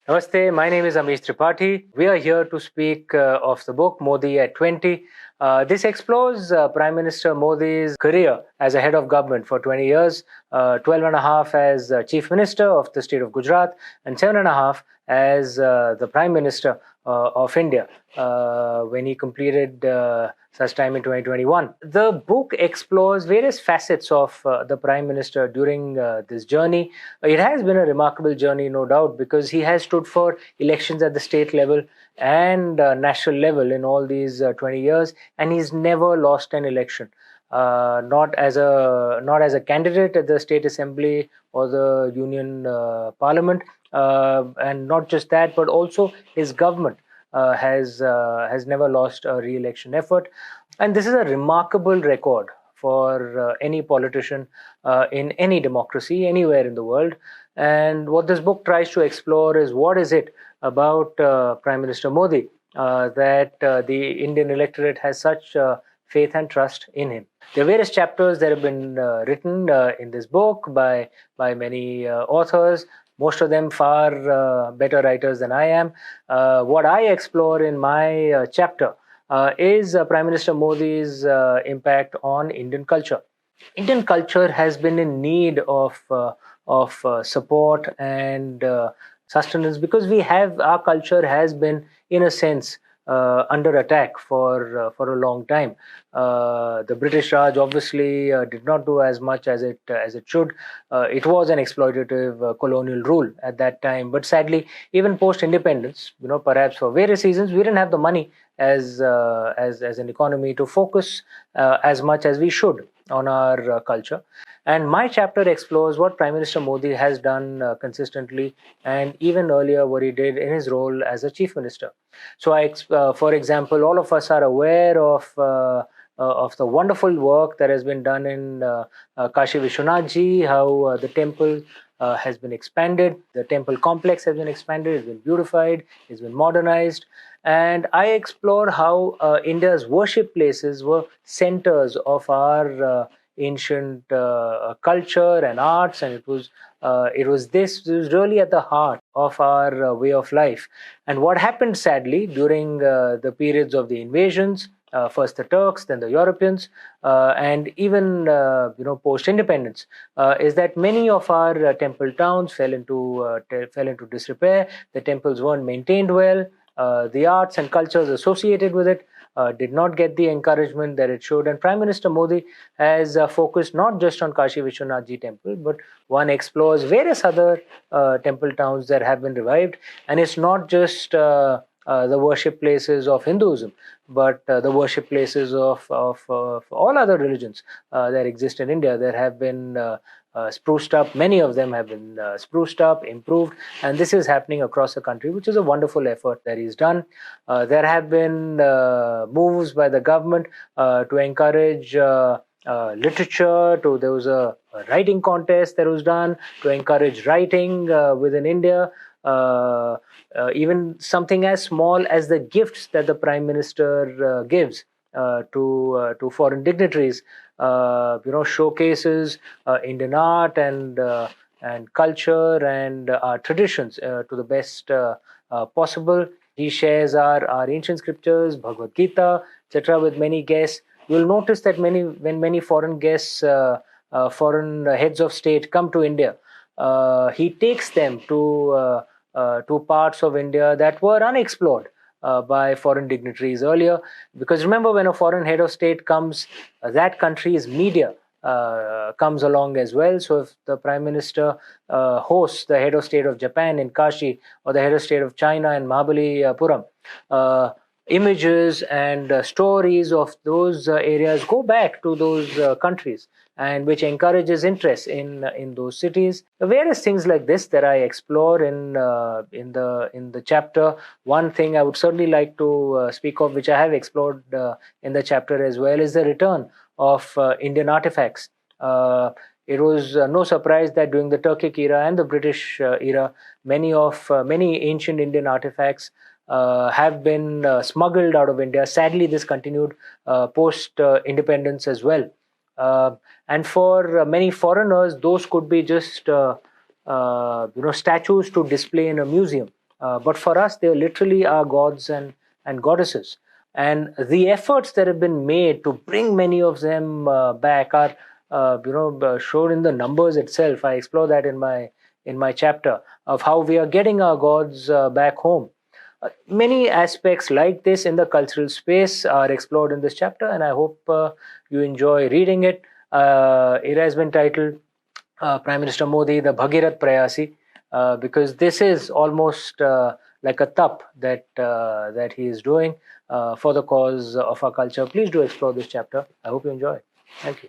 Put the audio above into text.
Namaste, my name is Amish Tripathi. We are here to speak of the book Modi at 20. This explores Prime Minister Modi's career as a head of government for 20 years, 12 and a half as Chief Minister of the state of Gujarat, and 7 and a half as the Prime Minister of India when he completed such time in 2021. The book explores various facets of the Prime Minister during this journey. It has been a remarkable journey, no doubt, because he has stood for elections at the state level and national level in all these 20 years, and he's never lost an election. Not as a candidate at the state assembly or the union parliament, and not just that, but also his government has never lost a re-election effort, and this is a remarkable record for any politician in any democracy anywhere in the world. And what this book tries to explore is what is it about Prime Minister Modi that the Indian electorate has such faith and trust in him. There are various chapters that have been written in this book by many authors, most of them far better writers than I am. What I explore in my chapter is Prime Minister Modi's impact on Indian culture. Indian culture has been in need of support and sustenance because our culture has been, in a sense, under attack for a long time. The British Raj obviously did not do as much as it should. It was an exploitative colonial rule at that time. But sadly, even post independence, perhaps for various reasons, we didn't have the money as an economy to focus as much as we should on our culture. And my chapter explores what Prime Minister Modi has done consistently, and even earlier what he did in his role as a chief minister. So, for example, all of us are aware of the wonderful work that has been done in Kashi Vishwanath Ji, how the temple has been expanded, the temple complex has been expanded, it's been beautified, it's been modernized. And I explore how India's worship places were centers of our ancient culture and arts, and it was really at the heart of our way of life. And what happened sadly during the periods of the invasions, first the Turks, then the Europeans, and even post independence, is that many of our temple towns fell into disrepair. The temples weren't maintained well. The arts and cultures associated with it did not get the encouragement that it should. And Prime Minister Modi has focused not just on Kashi Vishwanath Ji temple, but one explores various other temple towns that have been revived. And it's not just the worship places of Hinduism, but the worship places of all other religions that exist in India that have been spruced up. Many of them have been spruced up, improved, and this is happening across the country, which is a wonderful effort that he's done. There have been moves by the government to encourage literature. There was a writing contest that was done to encourage writing within India. Even something as small as the gifts that the Prime Minister gives to foreign dignitaries, showcases Indian art and culture and our traditions to the best possible. He shares our ancient scriptures, Bhagavad Gita, etc., with many guests. You'll notice that when many foreign guests, foreign heads of state come to India, he takes them to parts of India that were unexplored by foreign dignitaries earlier. Because remember, when a foreign head of state comes, that country's media comes along as well. So if the Prime Minister hosts the head of state of Japan in Kashi or the head of state of China in Mahabalipuram, images and stories of those areas go back to those countries, and which encourages interest in those cities. Various things like this that I explore in the chapter. One thing I would certainly like to speak of, which I have explored in the chapter as well, is the return of Indian artifacts. It was no surprise that during the Turkic era and the British era, many ancient Indian artifacts have been smuggled out of India. Sadly, this continued post independence as well. And for many foreigners, those could be just statues to display in a museum. but for us, they literally are gods and goddesses. And the efforts that have been made to bring many of them back are, shown in the numbers itself. I explore that in my chapter of how we are getting our gods back home. Many aspects like this in the cultural space are explored in this chapter, and I hope you enjoy reading it. It has been titled Prime Minister Modi, the Bhagirat Prayasi, because this is almost like a tap that he is doing for the cause of our culture. Please do explore this chapter. I hope you enjoy. Thank you.